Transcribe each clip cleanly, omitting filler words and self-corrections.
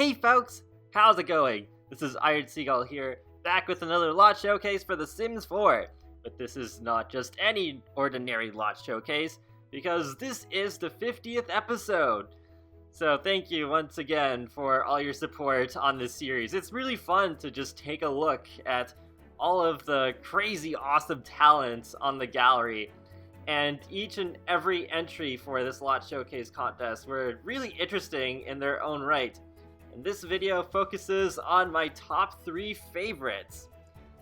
Hey folks, how's it going? This is Iron Seagull here, back with another lot showcase for The Sims 4. But this is not just any ordinary lot showcase, because this is the 50th episode. So thank you once again for all your support on this series. It's really fun to just take a look at all of the crazy awesome talents on the gallery. And each and every entry for this lot showcase contest were really interesting in their own right. And this video focuses on my top 3 favorites.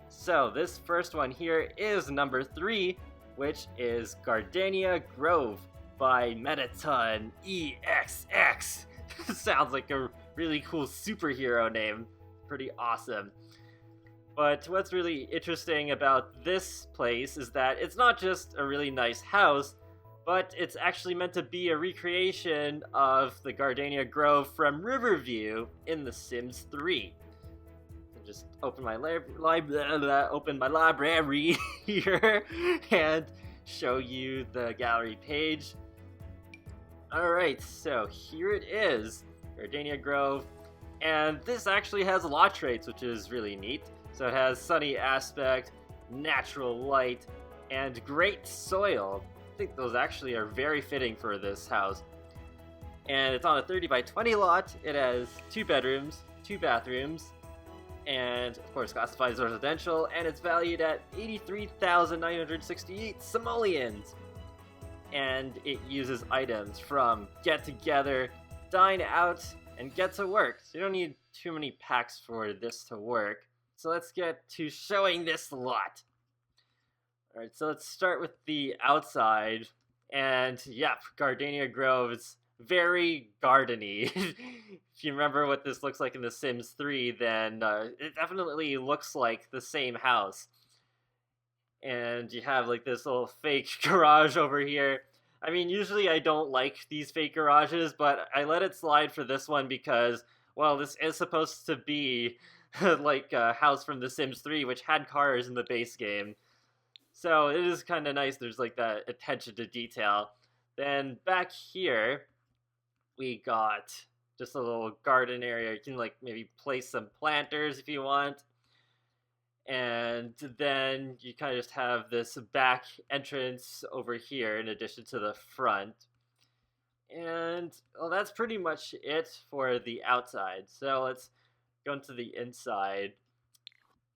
So this first one here is number 3, which is Gardenia Grove by Metaton EXX. Sounds like a really cool superhero name. Pretty awesome. But what's really interesting about this place is that it's not just a really nice house, but it's actually meant to be a recreation of the Gardenia Grove from Riverview in The Sims 3. I'll just open my library here and show you the gallery page. Alright, so here it is, Gardenia Grove, and this actually has lot traits, which is really neat. So it has sunny aspect, natural light, and great soil. I think those actually are very fitting for this house. And it's on a 30 by 20 lot. It has 2 bedrooms, 2 bathrooms, and of course classifies as residential, and it's valued at 83,968 simoleons. And it uses items from Get Together, Dine Out, and Get to Work. So you don't need too many packs for this to work. So let's get to showing this lot. Alright, so let's start with the outside. And yep, Gardenia Grove is very gardeny. If you remember what this looks like in The Sims 3, then it definitely looks like the same house. And you have like this little fake garage over here. I mean, usually I don't like these fake garages, but I let it slide for this one because, well, this is supposed to be like a house from The Sims 3, which had cars in the base game. So it is kind of nice. There's like that attention to detail. Then back here, we got just a little garden area. You can like maybe place some planters if you want. And then you kind of just have this back entrance over here in addition to the front. And well, that's pretty much it for the outside. So let's go into the inside.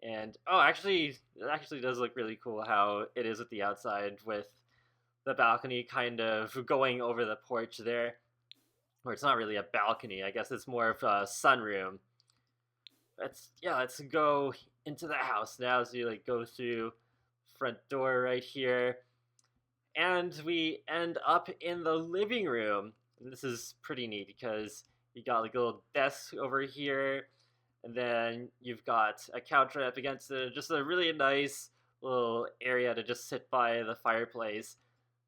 And oh, actually, it actually does look really cool how it is at the outside with the balcony kind of going over the porch there. Or it's not really a balcony, I guess it's more of a sunroom. Let's go into the house now. So you like go through front door right here. And we end up in the living room. And this is pretty neat because you got like a little desk over here. And then you've got a couch right up against it. Just a really nice little area to just sit by the fireplace.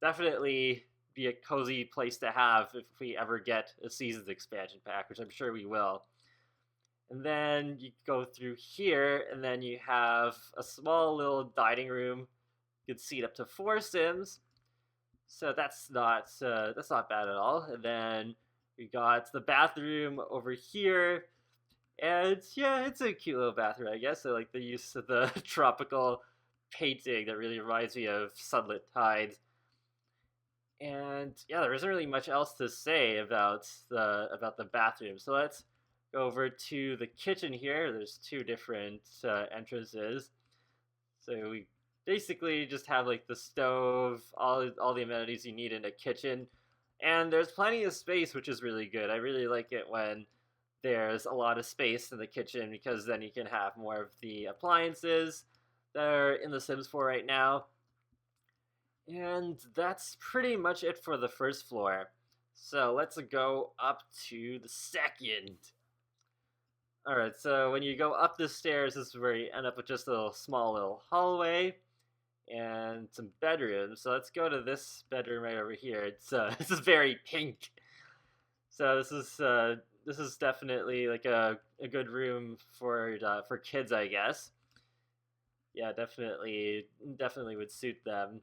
Definitely be a cozy place to have if we ever get a Seasons expansion pack, which I'm sure we will. And then you go through here, and then you have a small little dining room. You can seat up to 4 Sims. So that's not bad at all. And then we got the bathroom over here. And yeah, it's a cute little bathroom, I guess. I like the use of the tropical painting that really reminds me of sunlit tides. And yeah, there isn't really much else to say about the bathroom. So let's go over to the kitchen here. There's 2 different entrances. So we basically just have like the stove, all the amenities you need in a kitchen. And there's plenty of space, which is really good. I really like it when there's a lot of space in the kitchen because then you can have more of the appliances that are in The Sims 4 right now. And that's pretty much it for the first floor. So let's go up to the second. Alright, so when you go up the stairs, this is where you end up with just a small little hallway and some bedrooms. So let's go to this bedroom right over here. This is very pink. So this is definitely like a good room for kids, I guess. Yeah, definitely would suit them.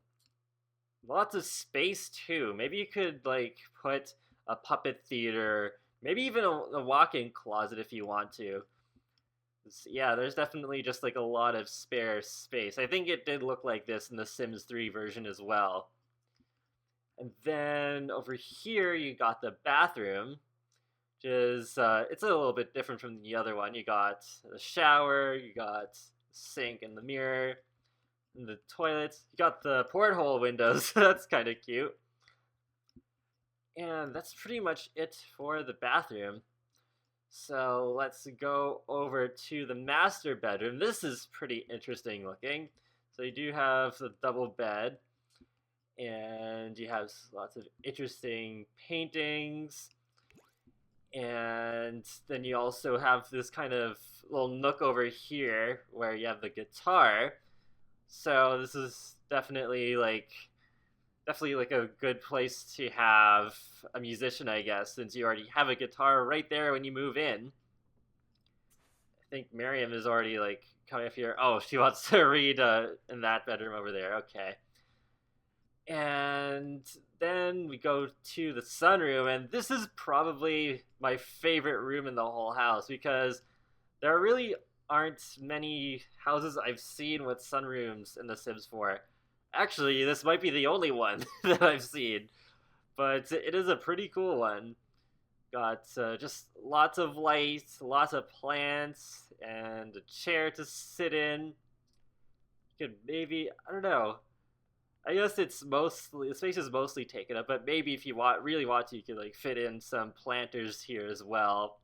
Lots of space too. Maybe you could like put a puppet theater Maybe even a walk-in closet if you want to. Yeah, there's definitely just like a lot of spare space. I think it did look like this in the Sims 3 version as well. And then over here you got the bathroom, which is it's a little bit different from the other one. You got the shower, you got the sink and the mirror, and the toilet. You got the porthole windows. That's kind of cute. And that's pretty much it for the bathroom. So let's go over to the master bedroom. This is pretty interesting looking. So you do have the double bed, and you have lots of interesting paintings. And then you also have this kind of little nook over here where you have the guitar. So this is definitely like a good place to have a musician, I guess, since you already have a guitar right there when you move in. I think Miriam is already like coming up here. Oh, she wants to read in that bedroom over there. Okay. And then we go to the sunroom, and this is probably my favorite room in the whole house because there really aren't many houses I've seen with sunrooms in The Sims 4. Actually, this might be the only one that I've seen, but it is a pretty cool one. Got just lots of lights, lots of plants, and a chair to sit in. You could maybe, I don't know. I guess the space is mostly taken up, but maybe if you really want to, you could like fit in some planters here as well.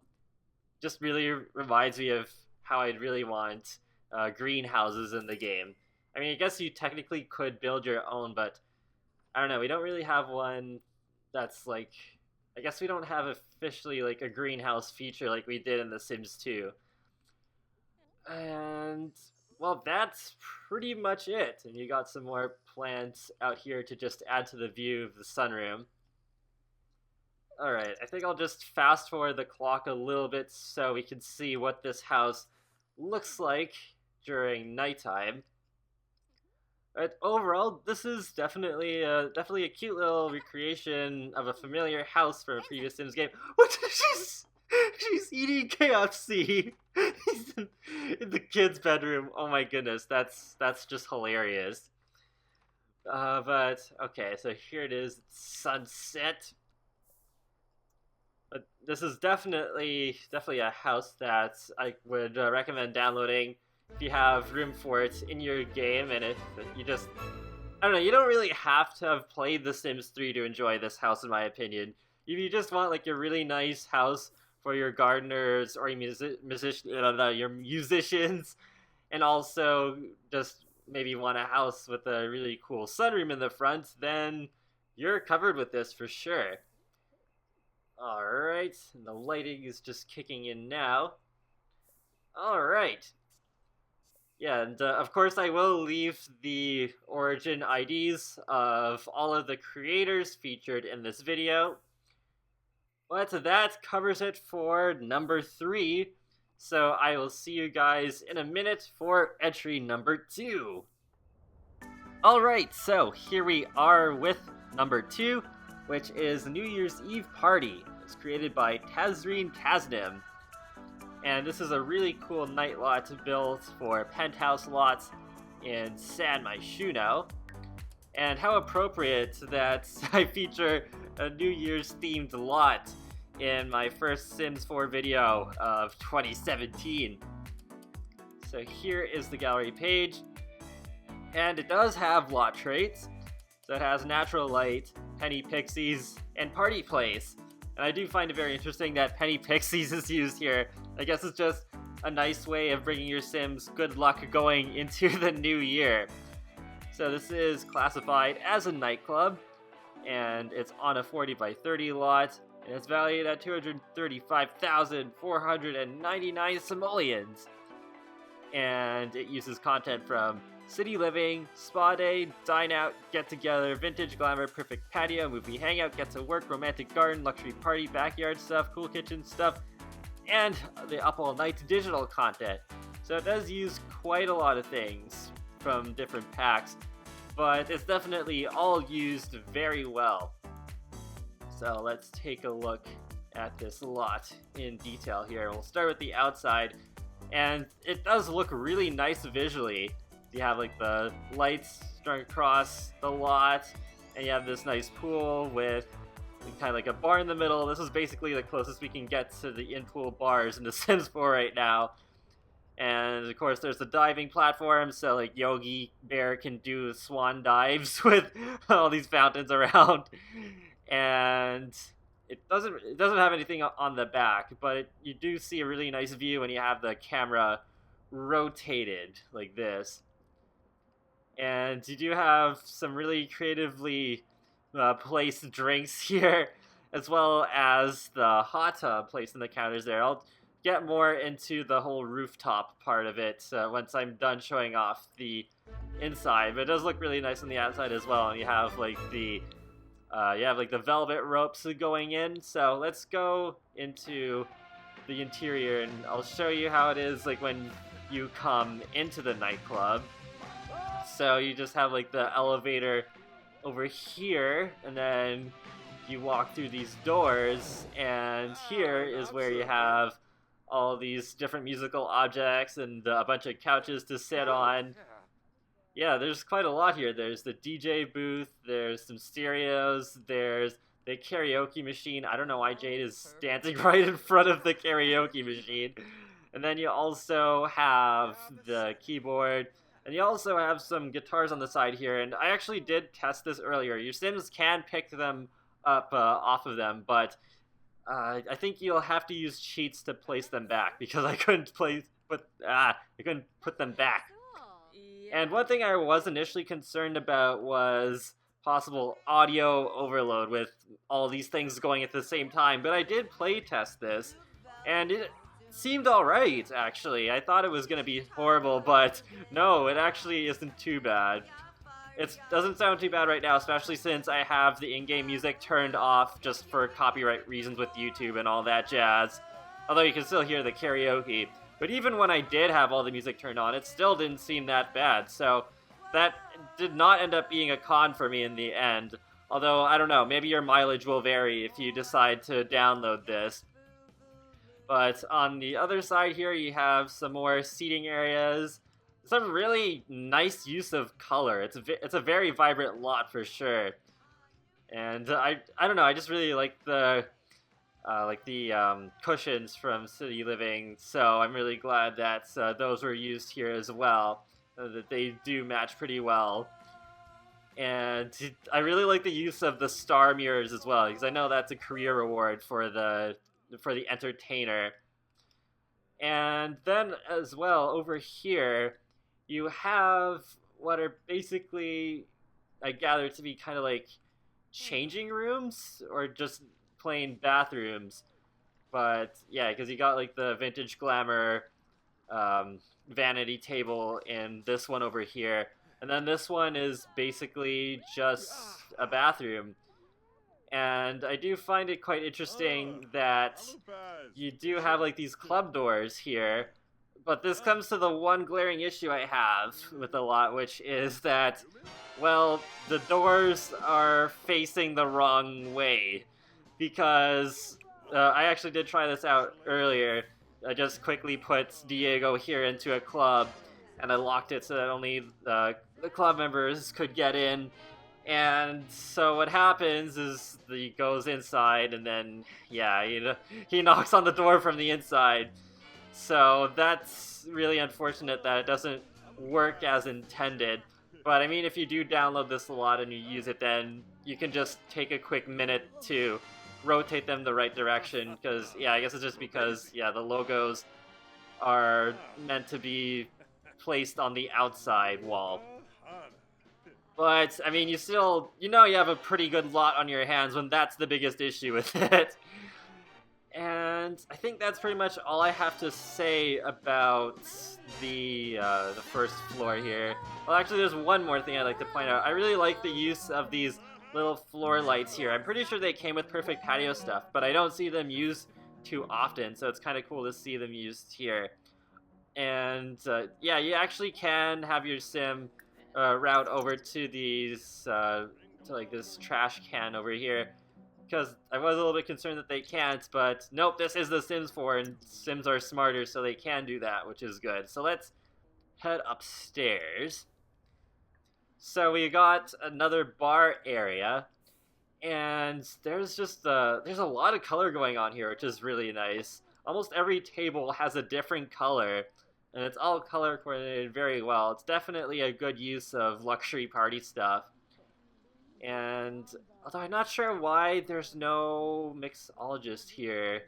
Just really reminds me of how I'd really want greenhouses in the game. I mean, I guess you technically could build your own, but I don't know. We don't really have one that's like... I guess we don't have officially like a greenhouse feature like we did in The Sims 2. And, well, that's pretty much it. And you got some more plants out here to just add to the view of the sunroom. Alright, I think I'll just fast forward the clock a little bit so we can see what this house looks like during nighttime. But overall, this is definitely a cute little recreation of a familiar house from a previous Sims game. What? She's eating KFC in the kid's bedroom. Oh my goodness, that's just hilarious. But okay, so here it is, sunset. But this is definitely a house that I would recommend downloading if you have room for it in your game, and if you just... I don't know, you don't really have to have played The Sims 3 to enjoy this house, in my opinion. If you just want like a really nice house for your gardeners or your musicians, and also just maybe want a house with a really cool sunroom in the front, then you're covered with this for sure. Alright, and the lighting is just kicking in now. Alright. Yeah, and of course I will leave the origin IDs of all of the creators featured in this video. But that covers it for number 3, so I will see you guys in a minute for entry number 2. Alright, so here we are with number 2, which is the New Year's Eve Party. It's created by tazreentasnim. And this is a really cool night lot built for penthouse lots in San Myshuno. And how appropriate that I feature a New Year's themed lot in my first Sims 4 video of 2017. So here is the gallery page. And it does have lot traits. So it has natural light, penny pixies, and party place. And I do find it very interesting that penny pixies is used here. I guess it's just a nice way of bringing your Sims good luck going into the new year. So this is classified as a nightclub, and it's on a 40 by 30 lot, and it's valued at 235,499 simoleons. And it uses content from city living, spa day, dine out, get together, vintage glamour, perfect patio, movie hangout, get to work, romantic garden, luxury party, backyard stuff, cool kitchen stuff, and the up all night digital content. So it does use quite a lot of things from different packs, but it's definitely all used very well. So let's take a look at this a lot in detail here. We'll start with the outside, and it does look really nice visually. You have like the lights strung across the lot, and you have this nice pool with kind of like a bar in the middle. This is basically the closest we can get to the in-pool bars in The Sims 4 right now. And of course there's the diving platform, so like Yogi Bear can do swan dives with all these fountains around. And it doesn't have anything on the back, but you do see a really nice view when you have the camera rotated like this. And you do have some really creatively placed drinks here, as well as the hot tub placed in the counters there. I'll get more into the whole rooftop part of it once I'm done showing off the inside, but it does look really nice on the outside as well. And you have like the velvet ropes going in. So let's go into the interior, and I'll show you how it is like when you come into the nightclub. So you just have like the elevator over here, and then you walk through these doors, and here is where you have all these different musical objects and a bunch of couches to sit on. Yeah, there's quite a lot here. There's the DJ booth, there's some stereos, there's the karaoke machine. I don't know why Jade is dancing right in front of the karaoke machine. And then you also have the keyboard, and you also have some guitars on the side here. And I actually did test this earlier. Your Sims can pick them up off of them, but I think you'll have to use cheats to place them back, because I couldn't put them back. And one thing I was initially concerned about was possible audio overload with all these things going at the same time, but I did play test this, and it seemed alright, actually. I thought it was going to be horrible, but no, it actually isn't too bad. It doesn't sound too bad right now, especially since I have the in-game music turned off just for copyright reasons with YouTube and all that jazz. Although you can still hear the karaoke. But even when I did have all the music turned on, it still didn't seem that bad. So that did not end up being a con for me in the end. Although, I don't know, maybe your mileage will vary if you decide to download this. But on the other side here, you have some more seating areas. Some really nice use of color. It's a very vibrant lot for sure. And I don't know, I just really like the cushions from City Living, so I'm really glad that those were used here as well, that they do match pretty well. And I really like the use of the star mirrors as well, because I know that's a career reward for the entertainer. And then as well, over here, you have what are basically, I gather, to be kind of like changing rooms, or just plain bathrooms. But yeah, because you got like the vintage glamour vanity table in this one over here, and then this one is basically just a bathroom. And I do find it quite interesting that you do have like these club doors here, but this comes to the one glaring issue I have with the lot, which is that, well, the doors are facing the wrong way. Because I actually did try this out earlier. I just quickly put Diego here into a club, and I locked it so that only the club members could get in. And so what happens is he goes inside, and then, yeah, he knocks on the door from the inside. So that's really unfortunate that it doesn't work as intended. But I mean, if you do download this a lot and you use it, then you can just take a quick minute to rotate them the right direction, because, yeah, I guess it's just because, yeah, the logos are meant to be placed on the outside wall. But, I mean, you still, you have a pretty good lot on your hands when that's the biggest issue with it. And I think that's pretty much all I have to say about the first floor here. Well, actually, there's one more thing I'd like to point out. I really like the use of these little floor lights here. I'm pretty sure they came with perfect patio stuff, but I don't see them used too often, so it's kind of cool to see them used here. And yeah, you actually can have your sim route over to these to like this trash can over here, because I was a little bit concerned that they can't, but nope, this is The Sims 4, and Sims are smarter, so they can do that, which is good. So let's head upstairs. So we got another bar area, and there's just there's a lot of color going on here, which is really nice. Almost every table has a different color, and it's all color coordinated very well. It's definitely a good use of luxury party stuff. And although I'm not sure why there's no mixologist here,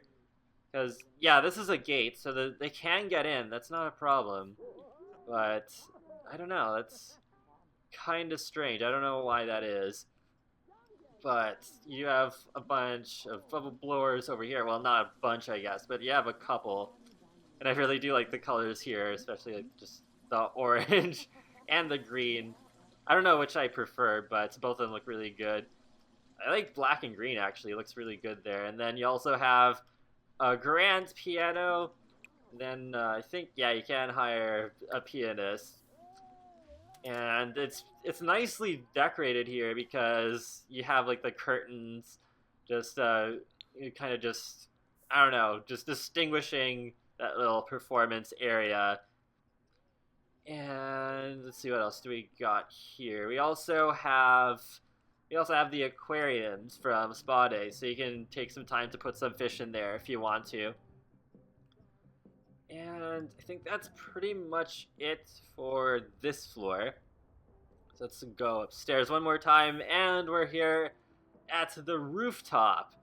because yeah, this is a gate, so they can get in. That's not a problem. But I don't know. That's kind of strange. I don't know why that is. But you have a bunch of bubble blowers over here. Well, not a bunch, I guess, but you have a couple. And I really do like the colors here, especially like just the orange and the green. I don't know which I prefer, but both of them look really good. I like black and green, actually. It looks really good there. And then you also have a grand piano. Then I think, yeah, you can hire a pianist. And it's nicely decorated here because you have like the curtains just kind of just, I don't know, just distinguishing that little performance area. And let's see, what else do we got here? We also have the aquariums from Spa Day, so you can take some time to put some fish in there if you want to. And I think that's pretty much it for this floor. So let's go upstairs one more time, and we're here at the rooftop.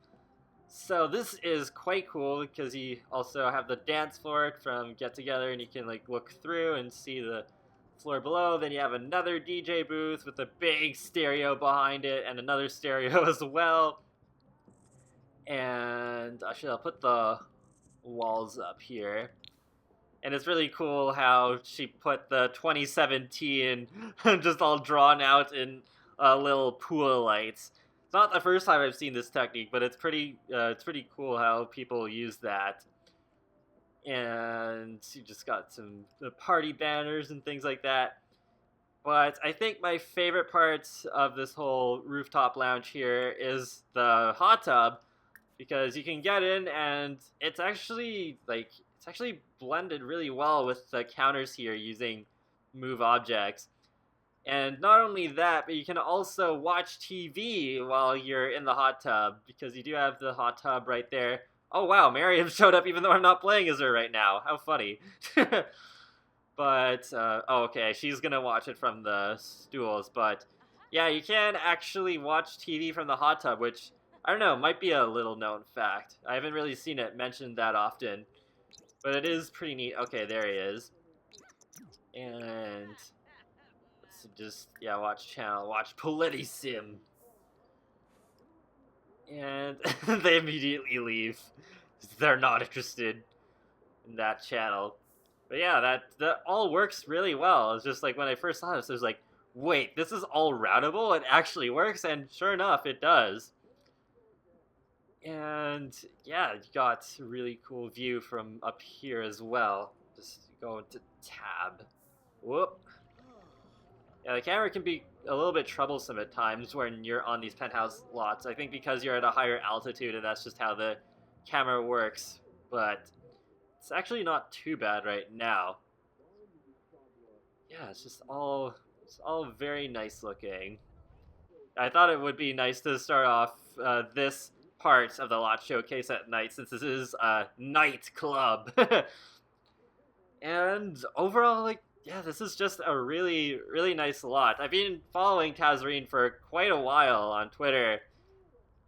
So this is quite cool because you also have the dance floor from Get Together, and you can like look through and see the floor below. Then you have another DJ booth with a big stereo behind it, and another stereo as well. And actually, I'll put the walls up here. And it's really cool how she put the 2017 just all drawn out in little pool lights. It's not the first time I've seen this technique, but it's pretty cool how people use that. And you just got some party banners and things like that. But I think my favorite part of this whole rooftop lounge here is the hot tub, because you can get in and it's actually blended really well with the counters here using move objects. And not only that, but you can also watch TV while you're in the hot tub, because you do have the hot tub right there. Oh wow, Miriam showed up even though I'm not playing as her right now. How funny. But, oh okay, she's gonna watch it from the stools. But yeah, you can actually watch TV from the hot tub, which, I don't know, might be a little known fact. I haven't really seen it mentioned that often. But it is pretty neat. Okay, there he is. And let's just, yeah, watch Polisim. And they immediately leave. They're not interested in that channel. But yeah, that all works really well. It's just like when I first saw this, I was like, wait, this is all routable? It actually works? And sure enough, it does. And yeah, you got a really cool view from up here as well. Just go into tab. Whoop. Yeah, the camera can be a little bit troublesome at times when you're on these penthouse lots. I think because you're at a higher altitude and that's just how the camera works. But it's actually not too bad right now. Yeah, it's all very nice looking. I thought it would be nice to start off this part of the lot showcase at night, since this is a night club. And overall, like, yeah, this is just a really, really nice lot. I've been following Tazreen for quite a while on Twitter,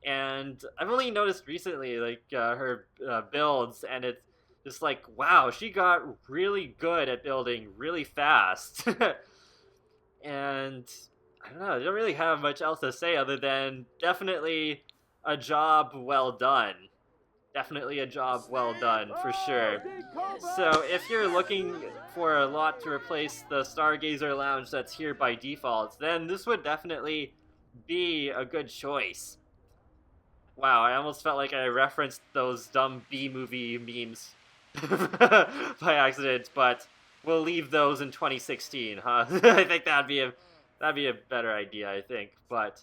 and I've only noticed recently, like, her builds, and it's just like, wow, she got really good at building really fast. And I don't know, I don't really have much else to say other than definitely a job well done. Definitely a job well done, for sure. So if you're looking for a lot to replace the Stargazer Lounge that's here by default, then this would definitely be a good choice. Wow, I almost felt like I referenced those dumb B-movie memes by accident, but we'll leave those in 2016, huh? I think that'd be a better idea, I think. But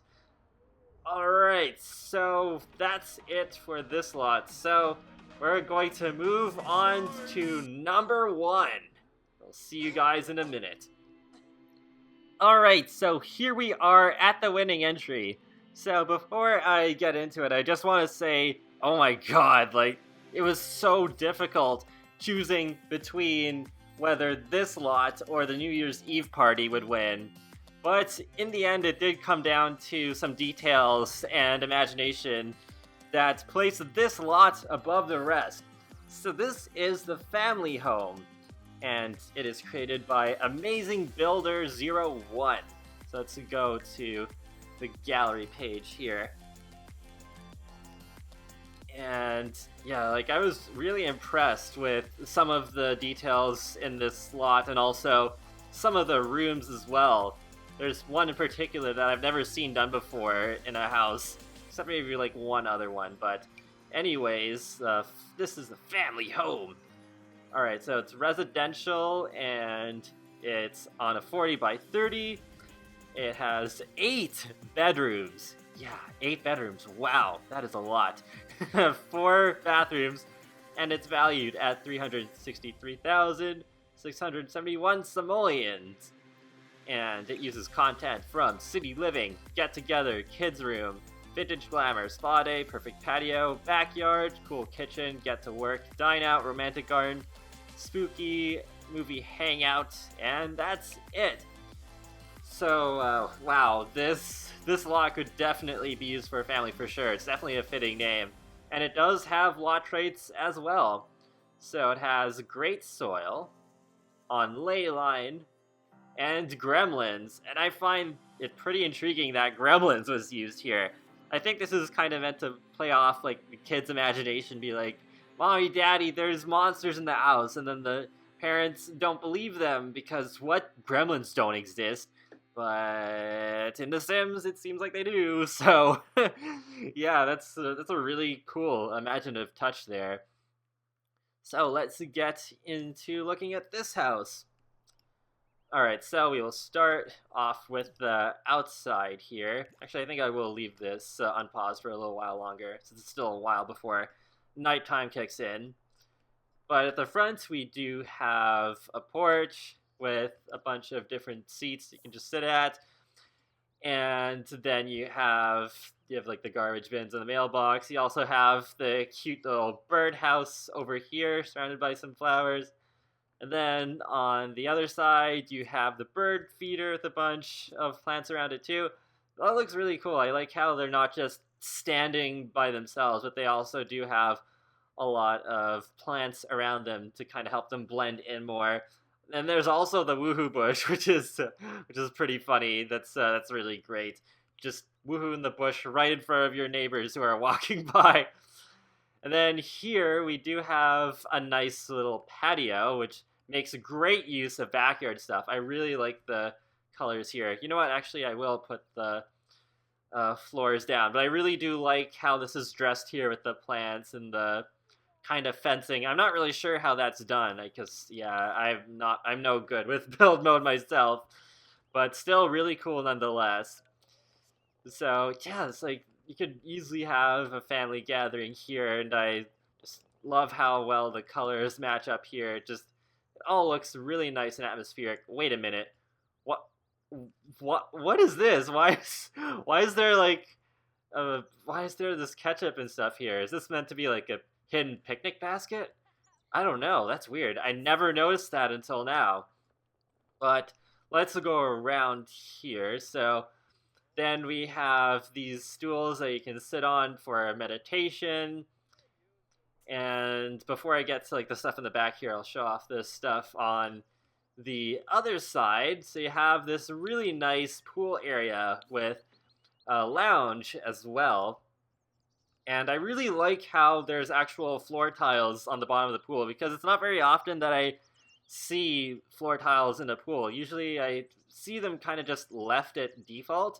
Alright, so that's it for this lot. So we're going to move on to number 1. I'll see you guys in a minute. Alright, so here we are at the winning entry. So before I get into it, I just want to say, oh my god, like, it was so difficult choosing between whether this lot or the New Year's Eve party would win. But in the end, it did come down to some details and imagination that placed this lot above the rest. So this is the family home, and it is created by Amazing Builder 01. So let's go to the gallery page here. And yeah, like, I was really impressed with some of the details in this lot and also some of the rooms as well. There's one in particular that I've never seen done before in a house, except maybe like one other one, but anyways, this is the family home. Alright, so it's residential, and it's on a 40 by 30. It has 8 bedrooms. Yeah, 8 bedrooms. Wow, that is a lot. 4 bathrooms, and it's valued at 363,671 simoleons. And it uses content from City Living, Get Together, Kids Room, Vintage Glamour, Spa Day, Perfect Patio, Backyard, Cool Kitchen, Get to Work, Dine Out, Romantic Garden, Spooky, Movie Hangout, and that's it. So, wow, this lot could definitely be used for a family for sure. It's definitely a fitting name. And it does have lot traits as well. So it has Great Soil, On Ley Line, and Gremlins, and I find it pretty intriguing that Gremlins was used here. I think this is kind of meant to play off like the kids' imagination, be like, Mommy, Daddy, there's monsters in the house, and then the parents don't believe them because what? Gremlins don't exist. But in The Sims, it seems like they do, so yeah, that's a really cool imaginative touch there. So let's get into looking at this house. Alright, so we will start off with the outside here. Actually, I think I will leave this unpaused for a little while longer, since it's still a while before nighttime kicks in. But at the front, we do have a porch with a bunch of different seats you can just sit at. And then you have like the garbage bins and the mailbox. You also have the cute little birdhouse over here, surrounded by some flowers. And then on the other side, you have the bird feeder with a bunch of plants around it too. That looks really cool. I like how they're not just standing by themselves, but they also do have a lot of plants around them to kind of help them blend in more. And there's also the woohoo bush, which is pretty funny. That's really great. Just woohoo in the bush right in front of your neighbors who are walking by. And then here we do have a nice little patio, which makes great use of backyard stuff. I really like the colors here. You know what? Actually, I will put the floors down. But I really do like how this is dressed here with the plants and the kind of fencing. I'm not really sure how that's done, because, yeah, I'm no good with build mode myself. But still really cool nonetheless. So, yeah, it's like, you could easily have a family gathering here, and I just love how well the colors match up here. It all looks really nice and atmospheric. Wait a minute. What is this? Why is there why is there this ketchup and stuff here? Is this meant to be like a hidden picnic basket? I don't know. That's weird. I never noticed that until now. But let's go around here. So then we have these stools that you can sit on for meditation. And before I get to like the stuff in the back here, I'll show off this stuff on the other side. So you have this really nice pool area with a lounge as well. And I really like how there's actual floor tiles on the bottom of the pool, because it's not very often that I see floor tiles in a pool. Usually I see them kind of just left at default,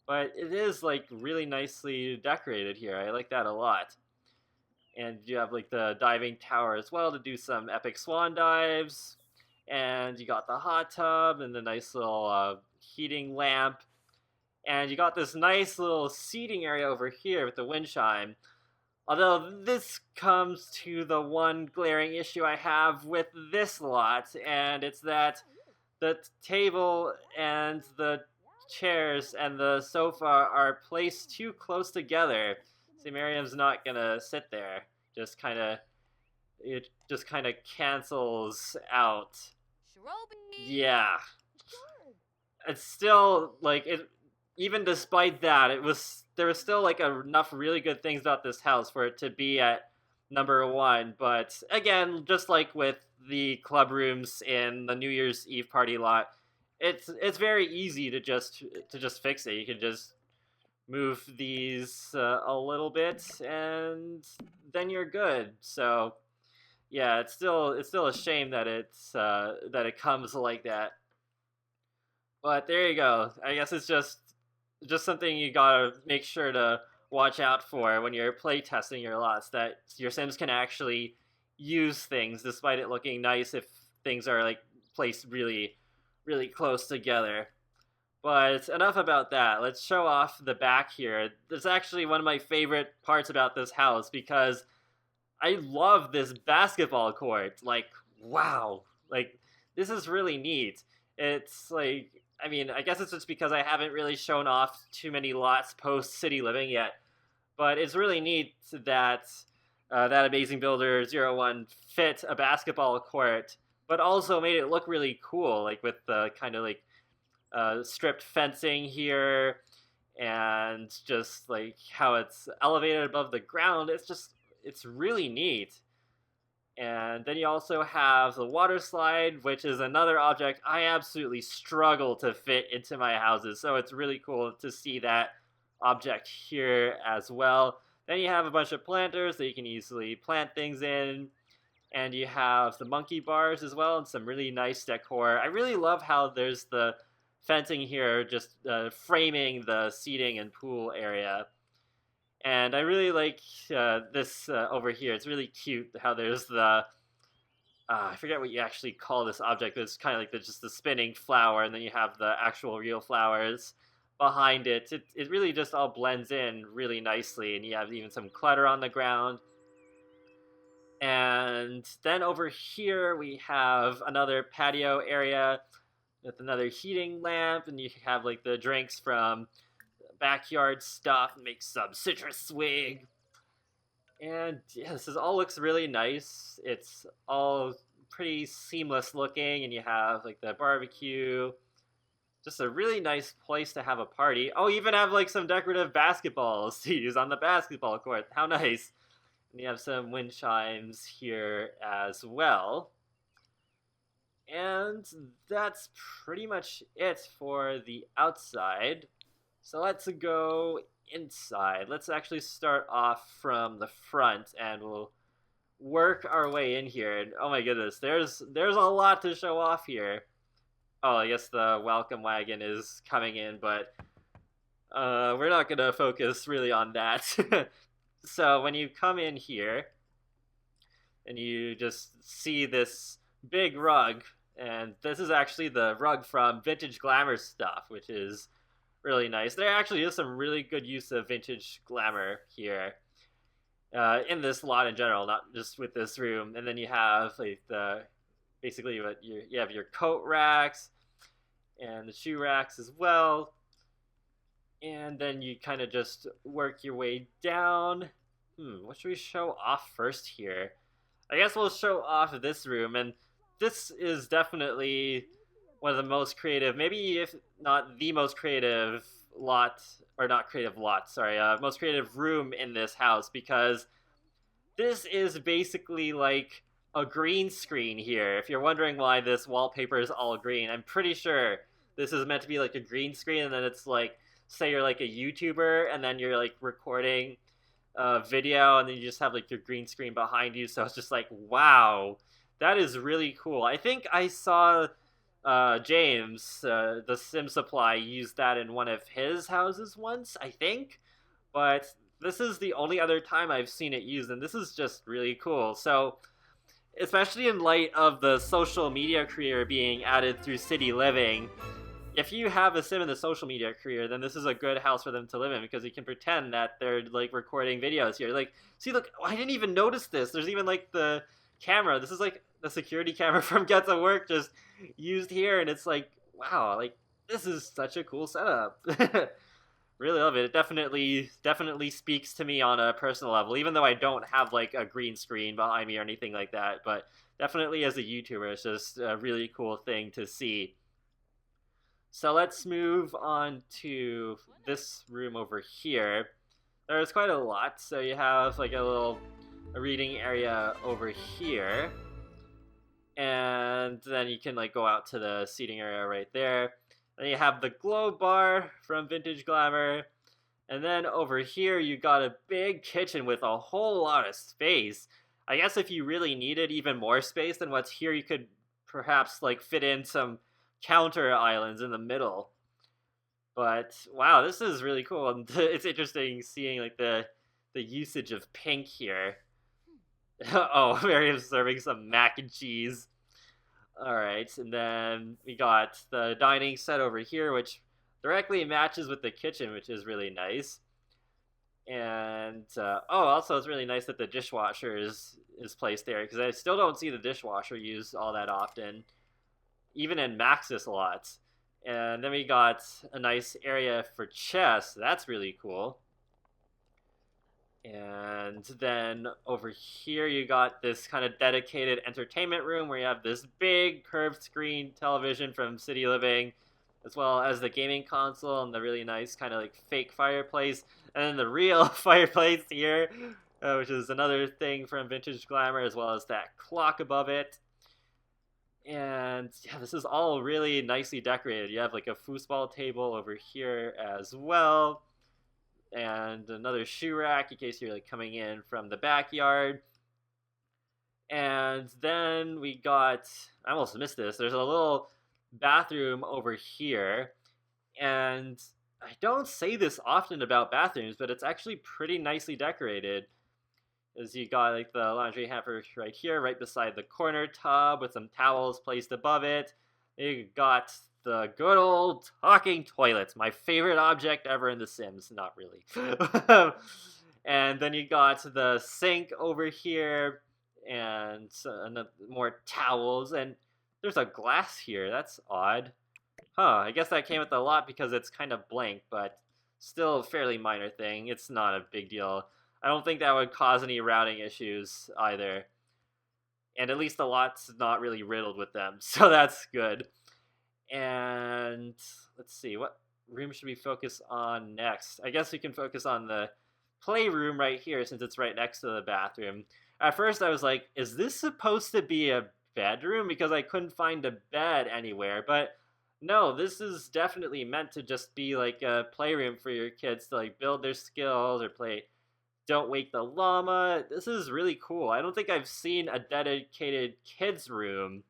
but it is like really nicely decorated here. I like that a lot. And you have like the diving tower as well to do some epic swan dives. And you got the hot tub and the nice little heating lamp. And you got this nice little seating area over here with the wind chime. Although this comes to the one glaring issue I have with this lot, and it's that the table and the chairs and the sofa are placed too close together. See, Miriam's not gonna sit there. It just kind of cancels out. Yeah. It's still, like, even despite that, there was still, like, enough really good things about this house for it to be at number 1. But again, just like with the club rooms in the New Year's Eve party lot, it's very easy to just fix it. You can just move these a little bit, and then you're good. So yeah, it's still a shame that it comes like that. But there you go. I guess it's just something you gotta make sure to watch out for when you're play testing your lots, that your Sims can actually use things despite it looking nice if things are like placed really, really close together. But enough about that. Let's show off the back here. That's actually one of my favorite parts about this house because I love this basketball court. Like, wow. Like, this is really neat. It's like, I mean, I guess it's just because I haven't really shown off too many lots post-city living yet. But it's really neat that that Amazing Builder 01 fit a basketball court, but also made it look really cool, like with the kind of like stripped fencing here, and just like how it's elevated above the ground. It's really neat. And then you also have the water slide, which is another object I absolutely struggle to fit into my houses. So it's really cool to see that object here as well. Then you have a bunch of planters that you can easily plant things in. And you have the monkey bars as well, and some really nice decor. I really love how there's the fencing here just framing the seating and pool area. And I really like this over here. It's really cute how there's the, I forget what you actually call this object, but it's kind of like just the spinning flower, and then you have the actual real flowers behind it. It really just all blends in really nicely, and you have even some clutter on the ground. And then over here we have another patio area with another heating lamp, and you have like the drinks from backyard stuff, make some citrus swig. And yeah, this all looks really nice. It's all pretty seamless looking, and you have like the barbecue. Just a really nice place to have a party. Oh, you even have like some decorative basketballs to use on the basketball court. How nice. And you have some wind chimes here as well. And that's pretty much it for the outside. So let's go inside. Let's actually start off from the front, and we'll work our way in here. And oh my goodness, there's a lot to show off here. Oh, I guess the welcome wagon is coming in, but we're not gonna focus really on that. So when you come in here, and you just see this big rug, and this is actually the rug from Vintage Glamour stuff, which is really nice. There actually is some really good use of vintage glamour here in this lot in general, not just with this room. And then you have like basically what you have your coat racks and the shoe racks as well. And then you kind of just work your way down. What should we show off first here? I guess we'll show off this room, and this is definitely one of the most creative, maybe if not the most creative most creative room in this house, because this is basically like a green screen here. If you're wondering why this wallpaper is all green, I'm pretty sure this is meant to be like a green screen, and then it's like, say you're like a YouTuber, and then you're like recording a video, and then you just have like your green screen behind you, so it's just like, wow, that is really cool. I think I saw James, the Sim Supply, used that in one of his houses once, I think. But this is the only other time I've seen it used, and this is just really cool. So, especially in light of the social media career being added through city living, if you have a sim in the social media career, then this is a good house for them to live in, because you can pretend that they're like recording videos here. Like, see, look, I didn't even notice this. There's even like the camera. This is like the security camera from Get to Work just used here, and it's like, wow, like this is such a cool setup. Really love it. It definitely speaks to me on a personal level, even though I don't have like a green screen behind me or anything like that. But definitely as a YouTuber, it's just a really cool thing to see. So let's move on to this room over here. There's quite a lot. So you have like a reading area over here. And then you can like go out to the seating area right there. Then you have the glow bar from Vintage Glamour. And then over here, you got a big kitchen with a whole lot of space. I guess if you really needed even more space than what's here, you could perhaps like fit in some counter islands in the middle. But wow, this is really cool. And it's interesting seeing like the usage of pink here. Oh, Miriam's serving some mac and cheese. Alright, and then we got the dining set over here, which directly matches with the kitchen, which is really nice. And, also it's really nice that the dishwasher is placed there, because I still don't see the dishwasher used all that often, even in Maxis a lot. And then we got a nice area for chess. That's really cool. And then over here you got this kind of dedicated entertainment room where you have this big curved screen television from City Living, as well as the gaming console and the really nice kind of like fake fireplace, and then the real fireplace here, which is another thing from Vintage Glamour, as well as that clock above it. And yeah, this is all really nicely decorated. You have like a foosball table over here as well, and another shoe rack in case you're like coming in from the backyard. And then we got, I almost missed this, there's a little bathroom over here, and I don't say this often about bathrooms, but it's actually pretty nicely decorated. As you got like the laundry hamper right here, right beside the corner tub with some towels placed above it. You got the good old talking toilets, my favorite object ever in The Sims. Not really. And then you got the sink over here, and more towels, and there's a glass here. That's odd. I guess that came with a lot because it's kind of blank, but still a fairly minor thing. It's not a big deal. I don't think that would cause any routing issues either. And at least the lot's not really riddled with them, so that's good. And let's see, what room should we focus on next? I guess we can focus on the playroom right here, since it's right next to the bathroom. At first I was like, is this supposed to be a bedroom? Because I couldn't find a bed anywhere. But no, this is definitely meant to just be like a playroom for your kids to like build their skills or play Don't Wake the Llama. This is really cool. I don't think I've seen a dedicated kids room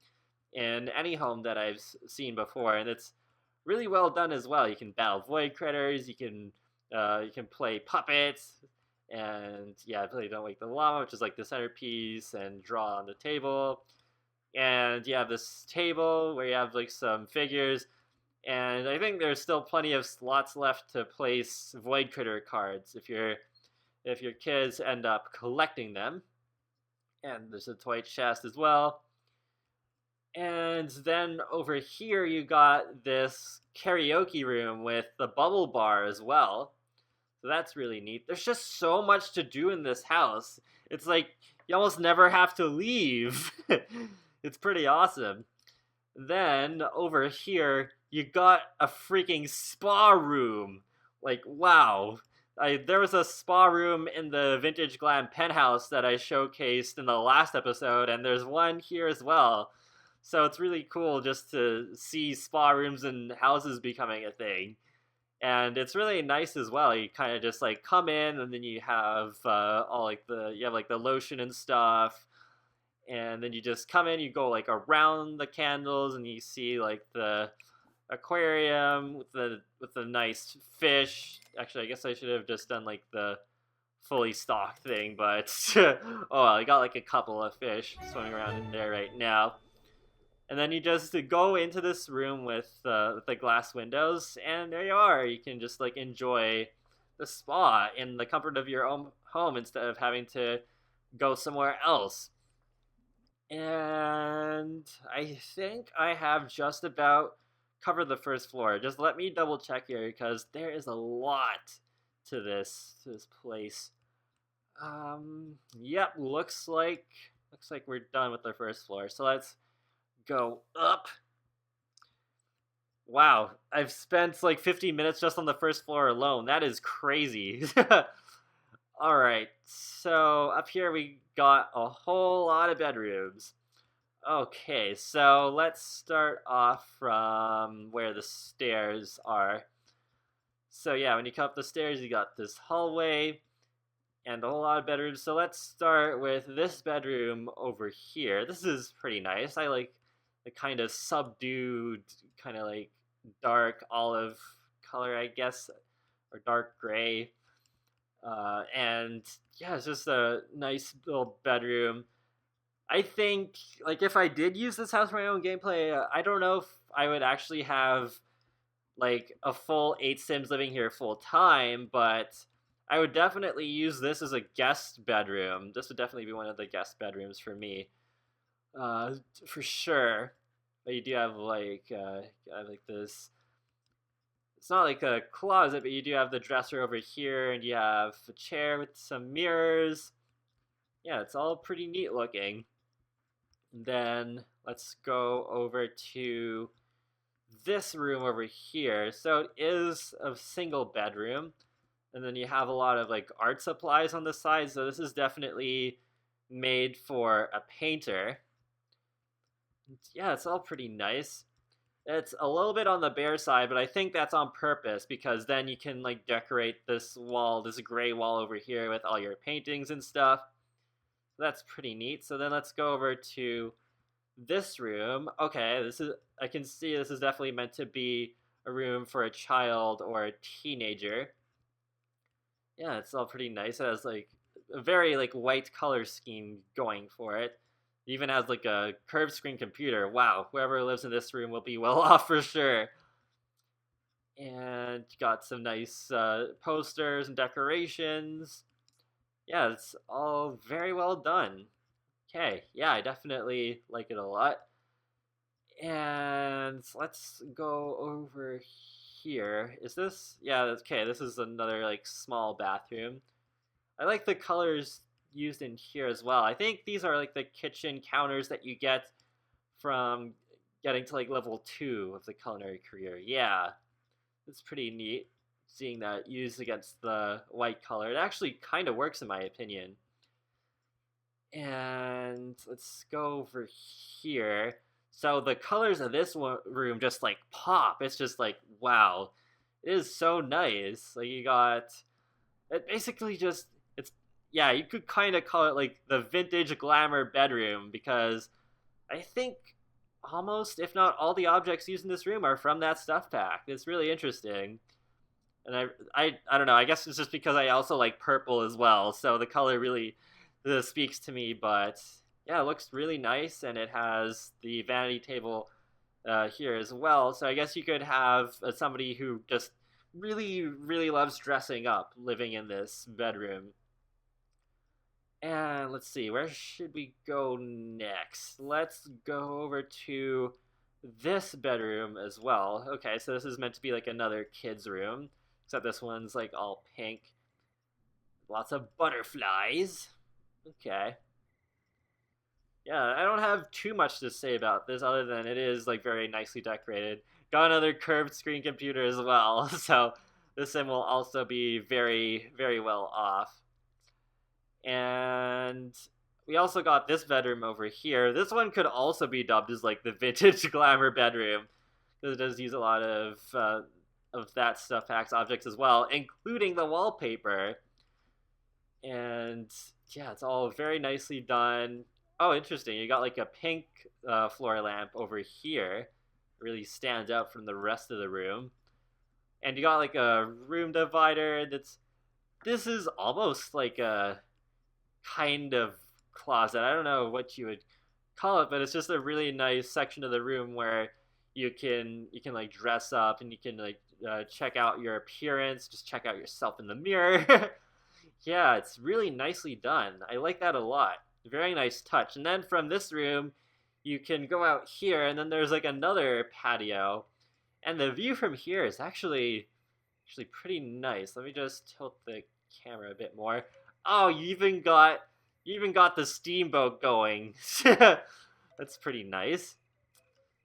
in any home that I've seen before, and it's really well done as well. You can battle void critters, you can play puppets, and yeah, play Don't Wake the Llama, which is like the centerpiece, and draw on the table. And you have this table where you have like some figures, and I think there's still plenty of slots left to place void critter cards if your kids end up collecting them. And there's a toy chest as well. And then over here you got this karaoke room with the bubble bar as well. So that's really neat. There's just so much to do in this house. It's like you almost never have to leave. It's pretty awesome. Then over here you got a freaking spa room. Like, wow. There was a spa room in the Vintage Glam penthouse that I showcased in the last episode, and there's one here as well. So it's really cool just to see spa rooms and houses becoming a thing. And it's really nice as well. You kind of just like come in, and then you have the lotion and stuff. And then you just come in, you go like around the candles, and you see like the aquarium with the nice fish. Actually, I guess I should have just done like the fully stocked thing, but oh well, I got like a couple of fish swimming around in there right now. And then you just go into this room with the glass windows, and there you are. You can just like enjoy the spa in the comfort of your own home instead of having to go somewhere else. And I think I have just about covered the first floor. Just let me double check here because there is a lot to this place. Yep, looks like we're done with the first floor. So let's go up. Wow, I've spent like 50 minutes just on the first floor alone. That is crazy. All right, so up here we got a whole lot of bedrooms. Okay, so let's start off from where the stairs are. So yeah, when you come up the stairs, you got this hallway and a whole lot of bedrooms. So let's start with this bedroom over here. This is pretty nice. I like the kind of subdued, kind of like dark olive color, I guess, or dark gray. And yeah, it's just a nice little bedroom. I think, like, if I did use this house for my own gameplay, I don't know if I would actually have, like, a full 8 Sims living here full time, but I would definitely use this as a guest bedroom. This would definitely be one of the guest bedrooms for me, for sure. But you do have, like this. It's not like a closet, but you do have the dresser over here, and you have a chair with some mirrors. Yeah, it's all pretty neat looking. And then let's go over to this room over here. So it is a single bedroom, and then you have a lot of like art supplies on the side. So this is definitely made for a painter. Yeah, it's all pretty nice. It's a little bit on the bare side, but I think that's on purpose because then you can like decorate this wall, this gray wall over here with all your paintings and stuff. That's pretty neat. So then let's go over to this room. Okay, I can see this is definitely meant to be a room for a child or a teenager. Yeah, it's all pretty nice. It has like a very like white color scheme going for it. It even has like a curved screen computer. Wow, whoever lives in this room will be well off for sure. And got some nice posters and decorations. Yeah, it's all very well done. Okay, yeah, I definitely like it a lot. And let's go over here. Is this? Yeah, okay, this is another like small bathroom. I like the colors used in here as well. I think these are like the kitchen counters that you get from getting to like level 2 of the culinary career. Yeah, it's pretty neat seeing that used against the white color. It actually kind of works in my opinion. And let's go over here. So the colors of this room just like pop. It's just like, wow. It is so nice. Like you got, it basically just, it's, yeah, you could kind of call it like the vintage glamour bedroom because I think almost, if not all the objects used in this room are from that stuff pack. It's really interesting. And I don't know, I guess it's just because I also like purple as well, so the color really speaks to me, but yeah, it looks really nice, and it has the vanity table here as well, so I guess you could have somebody who just really, really loves dressing up living in this bedroom. And let's see, where should we go next? Let's go over to this bedroom as well. Okay, so this is meant to be like another kid's room. Except this one's like all pink. Lots of butterflies. Okay. Yeah, I don't have too much to say about this other than it is like very nicely decorated. Got another curved screen computer as well, so this sim will also be very, very well off. And we also got this bedroom over here. This one could also be dubbed as like the vintage glamour bedroom because it does use a lot of that stuff packs objects as well, including the wallpaper. And yeah, it's all very nicely done. Oh, interesting. You got like a pink floor lamp over here. It really stands out from the rest of the room. And you got like a room divider this is almost like a kind of closet. I don't know what you would call it, but it's just a really nice section of the room where you can like dress up and you can like check out your appearance, just check out yourself in the mirror. Yeah, it's really nicely done. I like that a lot. Very nice touch. And then from this room, you can go out here, and then there's like another patio, and the view from here is actually pretty nice. Let me just tilt the camera a bit more. Oh, you even got the steamboat going. That's pretty nice.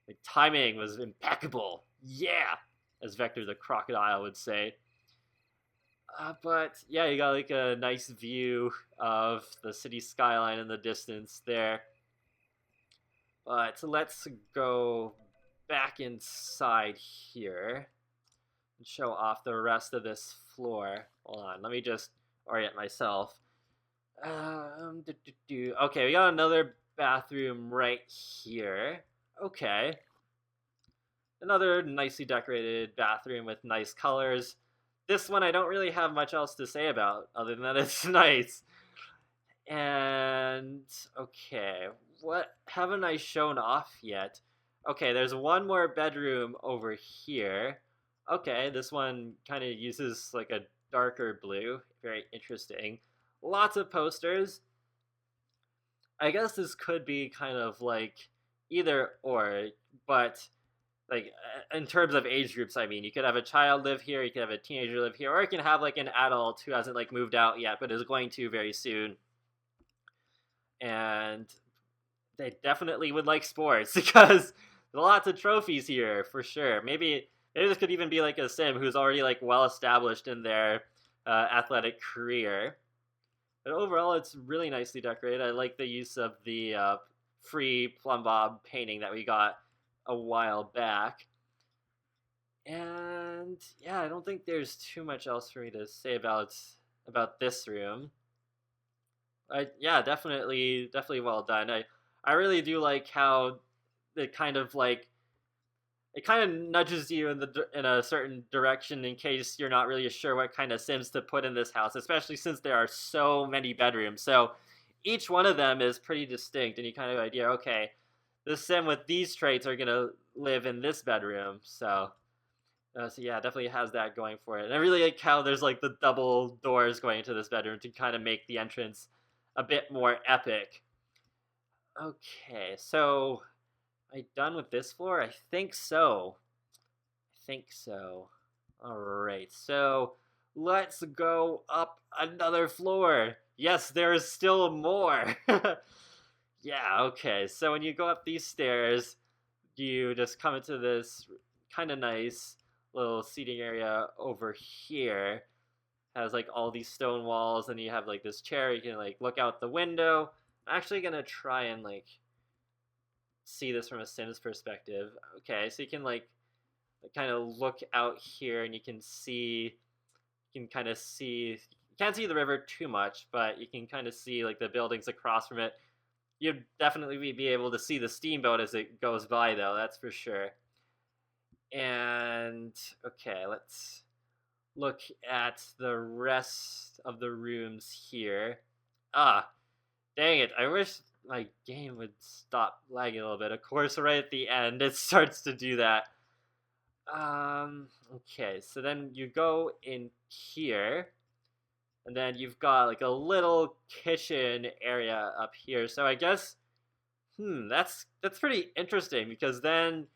The timing was impeccable. Yeah, as Vector the crocodile would say. But yeah, you got like a nice view of the city skyline in the distance there. But let's go back inside here and show off the rest of this floor. Hold on, let me just orient myself. Okay, we got another bathroom right here. Okay. Another nicely decorated bathroom with nice colors. This one I don't really have much else to say about, other than that it's nice. And, okay, what haven't I shown off yet? Okay, there's one more bedroom over here. Okay, this one kind of uses like a darker blue. Very interesting. Lots of posters. I guess this could be kind of like either or, but like in terms of age groups, I mean, you could have a child live here, you could have a teenager live here, or you can have like an adult who hasn't like moved out yet, but is going to very soon. And they definitely would like sports because there's lots of trophies here for sure. Maybe this could even be like a sim who's already like well established in their athletic career. But overall, it's really nicely decorated. I like the use of the free plumb bob painting that we got a while back. And yeah, I don't think there's too much else for me to say about this room. Yeah, definitely well done. I really do like how it kind of nudges you in a certain direction in case you're not really sure what kind of Sims to put in this house, especially since there are so many bedrooms. So each one of them is pretty distinct, and you kind of have an idea, okay, this Sim with these traits are gonna live in this bedroom. So yeah, definitely has that going for it. And I really like how there's like the double doors going into this bedroom to kind of make the entrance a bit more epic. Okay, so am I done with this floor? I think so. Alright, so let's go up another floor. Yes, there is still more. Yeah, okay, so when you go up these stairs, you just come into this kind of nice little seating area over here. Has like all these stone walls, and you have like this chair, you can like look out the window. I'm actually gonna try and like see this from a Sims perspective. Okay, so you can like kind of look out here, and you can kind of see, you can't see the river too much, but you can kind of see like the buildings across from it. You'd definitely be able to see the steamboat as it goes by, though, that's for sure. And okay, let's look at the rest of the rooms here. Ah, dang it, I wish my game would stop lagging a little bit. Of course, right at the end, it starts to do that. Okay, so then you go in here, and then you've got like a little kitchen area up here. So I guess, that's pretty interesting, because then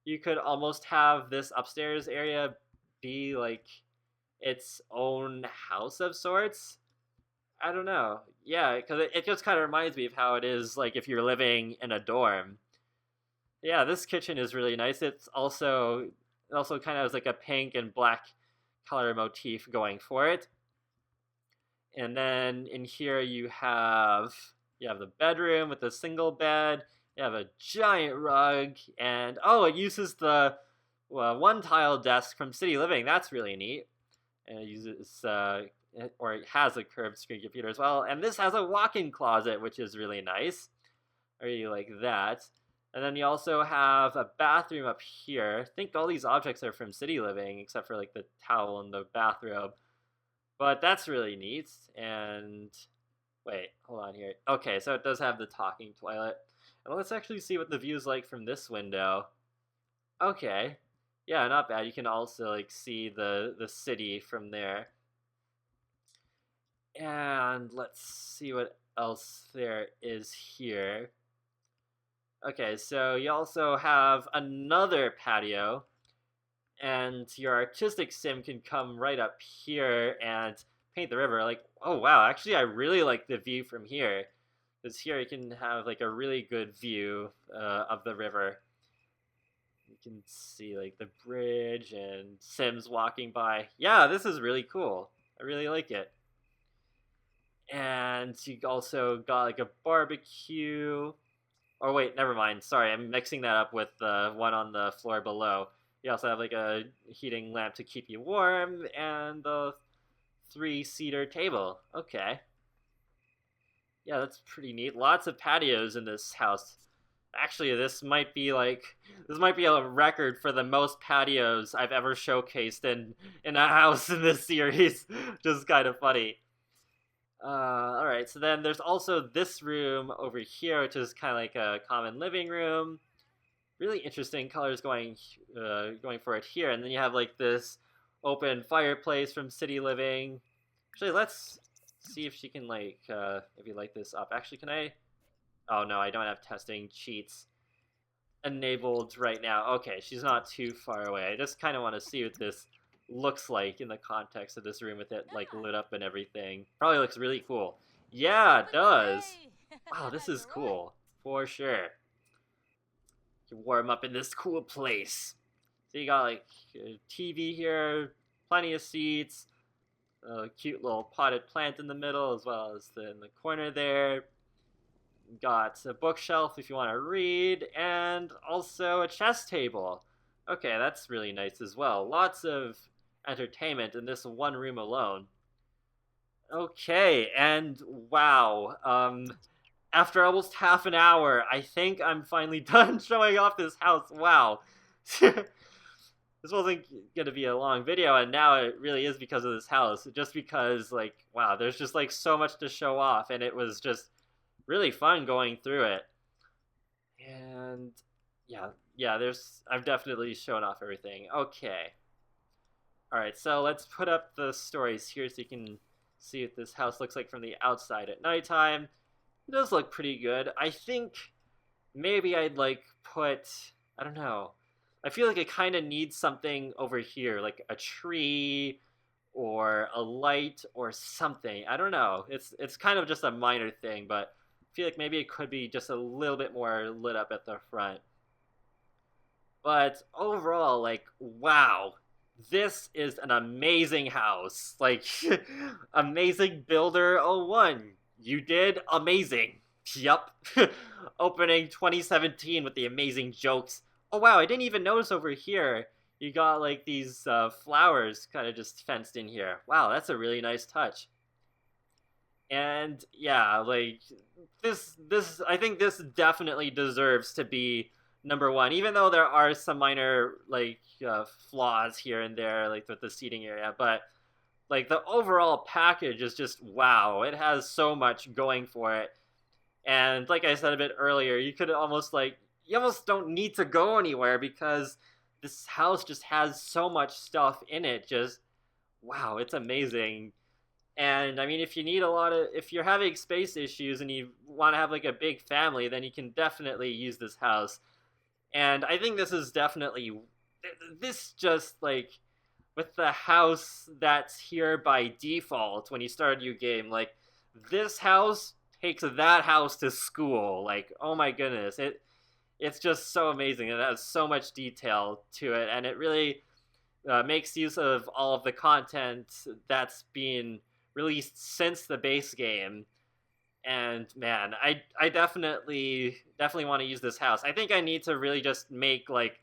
you could almost have this upstairs area be like its own house of sorts. I don't know. Yeah, because it just kind of reminds me of how it is like if you're living in a dorm. Yeah, this kitchen is really nice. It also kind of has like a pink and black color motif going for it. And then in here you have the bedroom with a single bed. You have a giant rug, and it uses the one tile desk from City Living. That's really neat. And it uses or it has a curved screen computer as well. And this has a walk-in closet, which is really nice. I really like that. And then you also have a bathroom up here. I think all these objects are from City Living, except for like the towel and the bathrobe. But that's really neat. And wait, hold on here. Okay, so it does have the talking toilet. And let's actually see what the view's like from this window. Okay. Yeah, not bad. You can also like see the city from there. And let's see what else there is here. Okay, so you also have another patio, and your artistic sim can come right up here and paint the river. Like, oh wow, actually I really like the view from here. Because here you can have like a really good view of the river. You can see like the bridge and Sims walking by. Yeah, this is really cool. I really like it. And you also got like a barbecue. Oh wait, never mind. Sorry, I'm mixing that up with the one on the floor below. You also have like a heating lamp to keep you warm and the 3-seater table. Okay. Yeah, that's pretty neat. Lots of patios in this house. Actually, this might be a record for the most patios I've ever showcased in a house in this series. Just kind of funny. All right, so then there's also this room over here, which is kind of like a common living room. Really interesting colors going for it here, and then you have like this open fireplace from City Living. Actually, let's see if she can like maybe light this up. Actually, can I? Oh no, I don't have testing cheats enabled right now. Okay, she's not too far away. I just kind of want to see what this looks like in the context of this room with it like lit up and everything. Probably looks really cool. Yeah, it does. Wow, this is cool for sure. You warm up in this cool place. So you got like a TV here, plenty of seats, a cute little potted plant in the middle as well as in the corner there. Got a bookshelf if you want to read, and also a chess table. Okay, that's really nice as well. Lots of entertainment in this one room alone. Okay, and wow, after almost half an hour, I think I'm finally done showing off this house. Wow. This wasn't going to be a long video, and now it really is because of this house. Just because, like, wow, there's just, like, so much to show off, and it was just really fun going through it. And, yeah, I've definitely shown off everything. Okay. Alright, so let's put up the stories here so you can see what this house looks like from the outside at nighttime. It does look pretty good. I think maybe I'd like put, I don't know, I feel like it kind of needs something over here, like a tree or a light or something. I don't know. It's kind of just a minor thing, but I feel like maybe it could be just a little bit more lit up at the front. But overall, like, wow. This is an amazing house. Like, amazing builder 01. You did amazing. Yup. Opening 2017 with the amazing jokes. Oh wow, I didn't even notice over here. You got like these flowers kind of just fenced in here. Wow, that's a really nice touch. And yeah, like this I think this definitely deserves to be number one, even though there are some minor like flaws here and there, like with the seating area, but like the overall package is just wow. It has so much going for it, and like I said a bit earlier, you almost don't need to go anywhere because this house just has so much stuff in it. Just wow, it's amazing. And I mean, if you're having space issues and you want to have like a big family, then you can definitely use this house. And I think this just like with the house that's here by default when you start a new game, like this house takes that house to school. Like, oh my goodness, it's just so amazing. It has so much detail to it, and it really makes use of all of the content that's been released since the base game. And man, I definitely want to use this house. I think I need to really just make like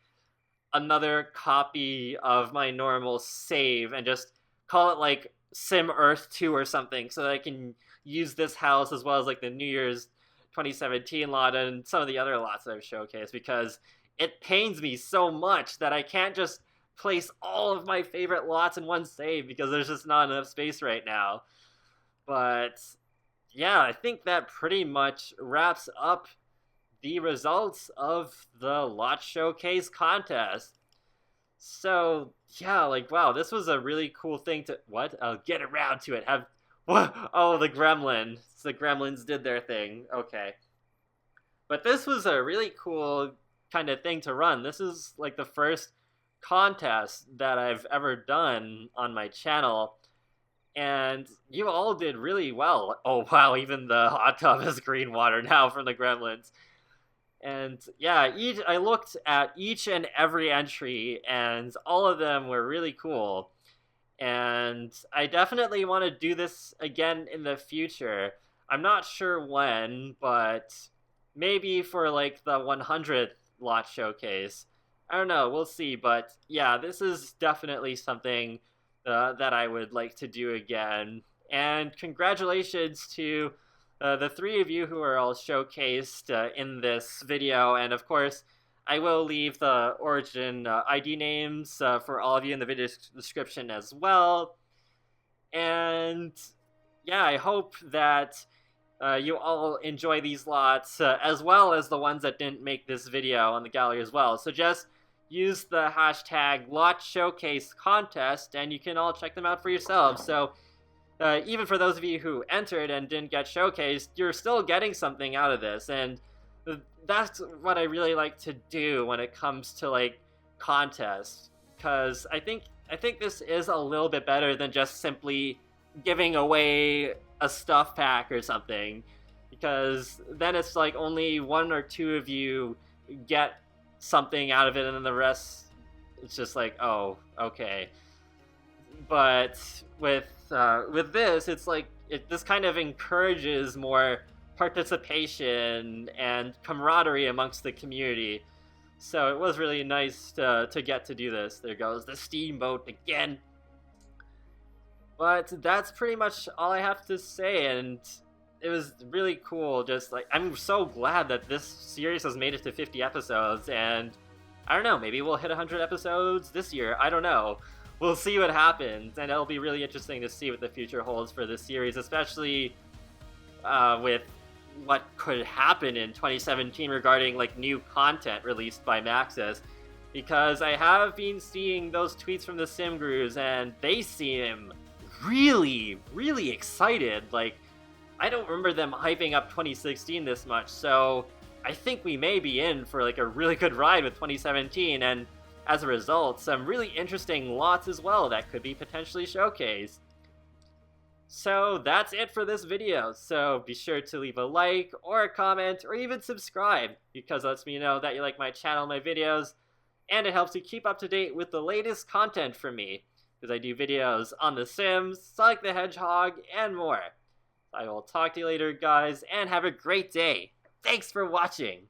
another copy of my normal save and just call it like Sim Earth 2 or something so that I can use this house as well as like the New Year's 2017 lot and some of the other lots that I've showcased, because it pains me so much that I can't just place all of my favorite lots in one save because there's just not enough space right now. But yeah, I think that pretty much wraps up the results of the Lot Showcase contest. So, yeah, like, wow, this was a really cool thing to... What? I'll get around to it. Oh, the gremlin. The gremlins did their thing. Okay. But this was a really cool kind of thing to run. This is, like, the first contest that I've ever done on my channel. And you all did really well. Oh, wow, even the hot tub is green water now from the gremlins. And yeah, I looked at each and every entry, and all of them were really cool. And I definitely want to do this again in the future. I'm not sure when, but maybe for like the 100th Lot Showcase. I don't know, we'll see. But yeah, this is definitely something that I would like to do again. And congratulations to the three of you who are all showcased in this video. And of course, I will leave the origin ID names for all of you in the video description as well. And yeah, I hope that you all enjoy these lots as well as the ones that didn't make this video on the gallery as well. So just use the hashtag LotShowcaseContest and you can all check them out for yourselves. So even for those of you who entered and didn't get showcased, you're still getting something out of this, and that's what I really like to do when it comes to like contests, because I think this is a little bit better than just simply giving away a stuff pack or something, because then it's like only one or two of you get something out of it, and then the rest, it's just like, oh, okay. But with this, it's like this kind of encourages more participation and camaraderie amongst the community. So it was really nice to get to do this. There goes the steamboat again. But that's pretty much all I have to say, and it was really cool. Just like, I'm so glad that this series has made it to 50 episodes, and I don't know, maybe we'll hit 100 episodes this year. I don't know. We'll see what happens, and it'll be really interesting to see what the future holds for this series, especially with what could happen in 2017 regarding like new content released by Maxis, because I have been seeing those tweets from the Sim Gurus, and they seem really, really excited. Like, I don't remember them hyping up 2016 this much, so I think we may be in for like a really good ride with 2017, and as a result, some really interesting lots as well that could be potentially showcased. So that's it for this video, so be sure to leave a like, or a comment, or even subscribe, because it lets me know that you like my channel, my videos, and it helps you keep up to date with the latest content from me, because I do videos on The Sims, Sonic the Hedgehog, and more. I will talk to you later, guys, and have a great day. Thanks for watching!